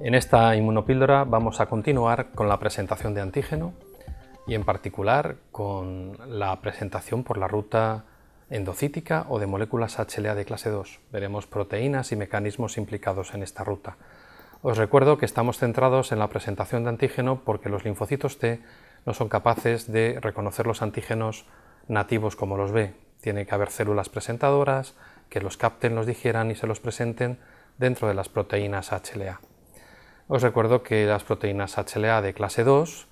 En esta inmunopíldora vamos a continuar con la presentación de antígeno y en particular con la presentación por la ruta endocítica o de moléculas HLA de clase 2. Veremos proteínas y mecanismos implicados en esta ruta. Os recuerdo que estamos centrados en la presentación de antígeno porque los linfocitos T no son capaces de reconocer los antígenos nativos como los B. Tiene que haber células presentadoras que los capten, los digieran y se los presenten dentro de las proteínas HLA. Os recuerdo que las proteínas HLA de clase 2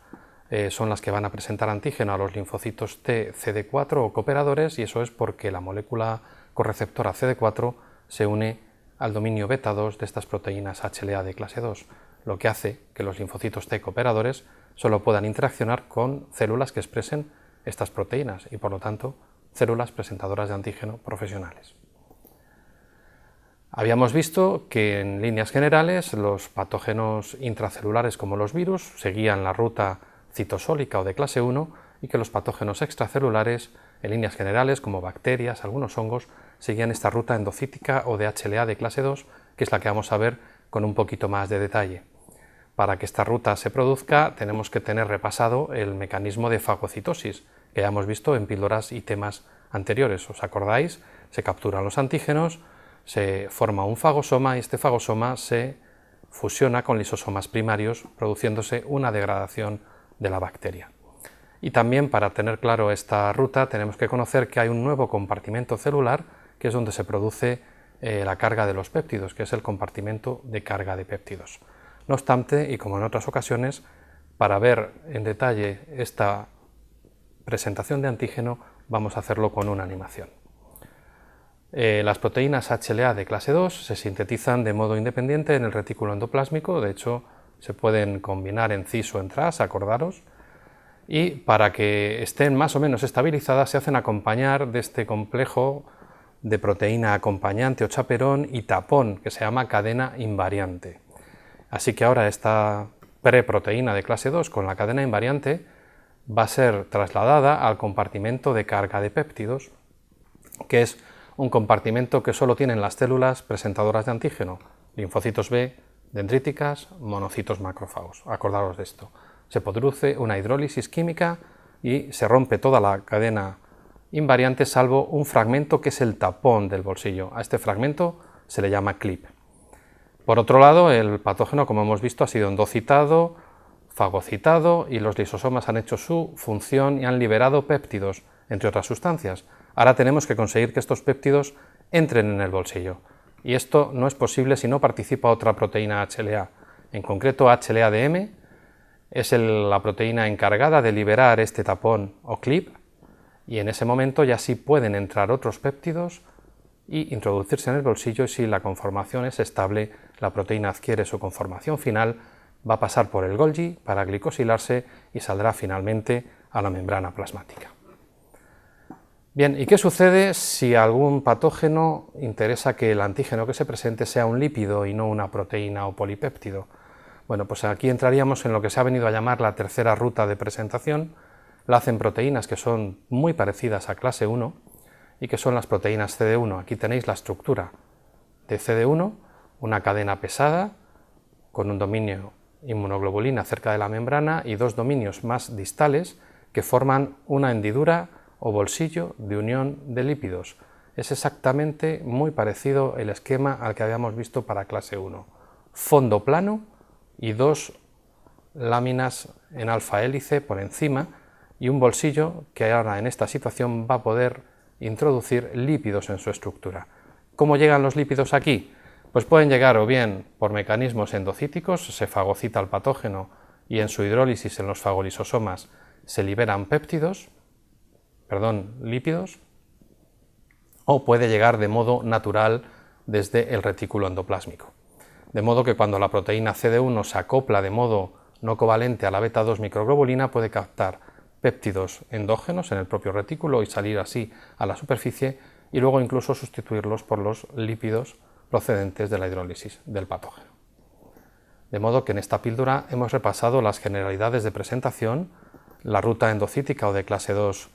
son las que van a presentar antígeno a los linfocitos T CD4 o cooperadores, y eso es porque la molécula correceptora CD4 se une al dominio beta 2 de estas proteínas HLA de clase 2, lo que hace que los linfocitos T cooperadores solo puedan interaccionar con células que expresen estas proteínas y por lo tanto células presentadoras de antígeno profesionales. Habíamos visto que en líneas generales los patógenos intracelulares como los virus seguían la ruta citosólica o de clase 1 y que los patógenos extracelulares en líneas generales como bacterias, algunos hongos, seguían esta ruta endocítica o de HLA de clase 2, que es la que vamos a ver con un poquito más de detalle. Para que esta ruta se produzca tenemos que tener repasado el mecanismo de fagocitosis que ya hemos visto en píldoras y temas anteriores. ¿Os acordáis? Se capturan los antígenos, se forma un fagosoma y este fagosoma se fusiona con lisosomas primarios, produciéndose una degradación de la bacteria. Y también, para tener claro esta ruta, tenemos que conocer que hay un nuevo compartimento celular, que es donde se produce la carga de los péptidos, que es el compartimento de carga de péptidos. No obstante, y como en otras ocasiones, para ver en detalle esta presentación de antígeno, vamos a hacerlo con una animación. Las proteínas HLA de clase 2 se sintetizan de modo independiente en el retículo endoplásmico, de hecho se pueden combinar en cis o en tras, acordaros, y para que estén más o menos estabilizadas se hacen acompañar de este complejo de proteína acompañante o chaperón y tapón, que se llama cadena invariante. Así que ahora esta preproteína de clase 2 con la cadena invariante va a ser trasladada al compartimento de carga de péptidos, que es un compartimento que solo tienen las células presentadoras de antígeno, linfocitos B, dendríticas, monocitos macrófagos. Acordaros de esto. Se produce una hidrólisis química y se rompe toda la cadena invariante salvo un fragmento que es el tapón del bolsillo. A este fragmento se le llama clip. Por otro lado, el patógeno, como hemos visto, ha sido endocitado, fagocitado y los lisosomas han hecho su función y han liberado péptidos, entre otras sustancias. Ahora tenemos que conseguir que estos péptidos entren en el bolsillo. Y esto no es posible si no participa otra proteína HLA. En concreto, HLA-DM es la proteína encargada de liberar este tapón o clip, y en ese momento ya sí pueden entrar otros péptidos y introducirse en el bolsillo, y si la conformación es estable, la proteína adquiere su conformación final, va a pasar por el Golgi para glicosilarse y saldrá finalmente a la membrana plasmática. Bien, ¿y qué sucede si a algún patógeno interesa que el antígeno que se presente sea un lípido y no una proteína o polipéptido? Bueno, pues aquí entraríamos en lo que se ha venido a llamar la tercera ruta de presentación. La hacen proteínas que son muy parecidas a clase 1 y que son las proteínas CD1. Aquí tenéis la estructura de CD1, una cadena pesada con un dominio inmunoglobulina cerca de la membrana y dos dominios más distales que forman una hendidura o bolsillo de unión de lípidos. Es exactamente muy parecido el esquema al que habíamos visto para clase 1. Fondo plano y dos láminas en alfa hélice por encima y un bolsillo que ahora en esta situación va a poder introducir lípidos en su estructura. ¿Cómo llegan los lípidos aquí? Pues pueden llegar o bien por mecanismos endocíticos, se fagocita el patógeno y en su hidrólisis en los fagolisosomas se liberan lípidos, o puede llegar de modo natural desde el retículo endoplásmico. De modo que cuando la proteína CD1 se acopla de modo no covalente a la beta 2 microglobulina puede captar péptidos endógenos en el propio retículo y salir así a la superficie y luego incluso sustituirlos por los lípidos procedentes de la hidrólisis del patógeno. De modo que en esta píldora hemos repasado las generalidades de presentación, la ruta endocítica o de clase 2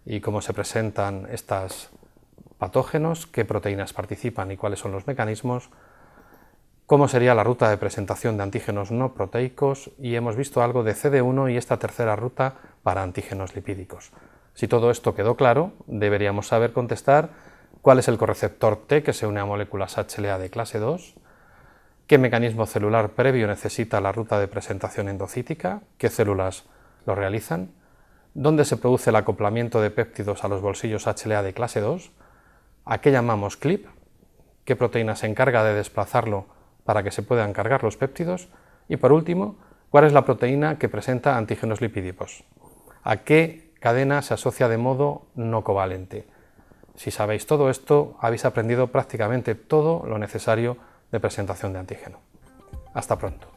y cómo se presentan estos patógenos, qué proteínas participan y cuáles son los mecanismos. cómo sería la ruta de presentación de antígenos no proteicos y hemos visto algo de CD1 y esta tercera ruta para antígenos lipídicos. Si todo esto quedó claro, deberíamos saber contestar cuál es el correceptor T que se une a moléculas HLA de clase 2, qué mecanismo celular previo necesita la ruta de presentación endocítica, qué células lo realizan, dónde se produce el acoplamiento de péptidos a los bolsillos HLA de clase 2, a qué llamamos clip, qué proteína se encarga de desplazarlo para que se puedan cargar los péptidos y, por último, cuál es la proteína que presenta antígenos lipídicos, a qué cadena se asocia de modo no covalente. Si sabéis todo esto, habéis aprendido prácticamente todo lo necesario de presentación de antígeno. Hasta pronto.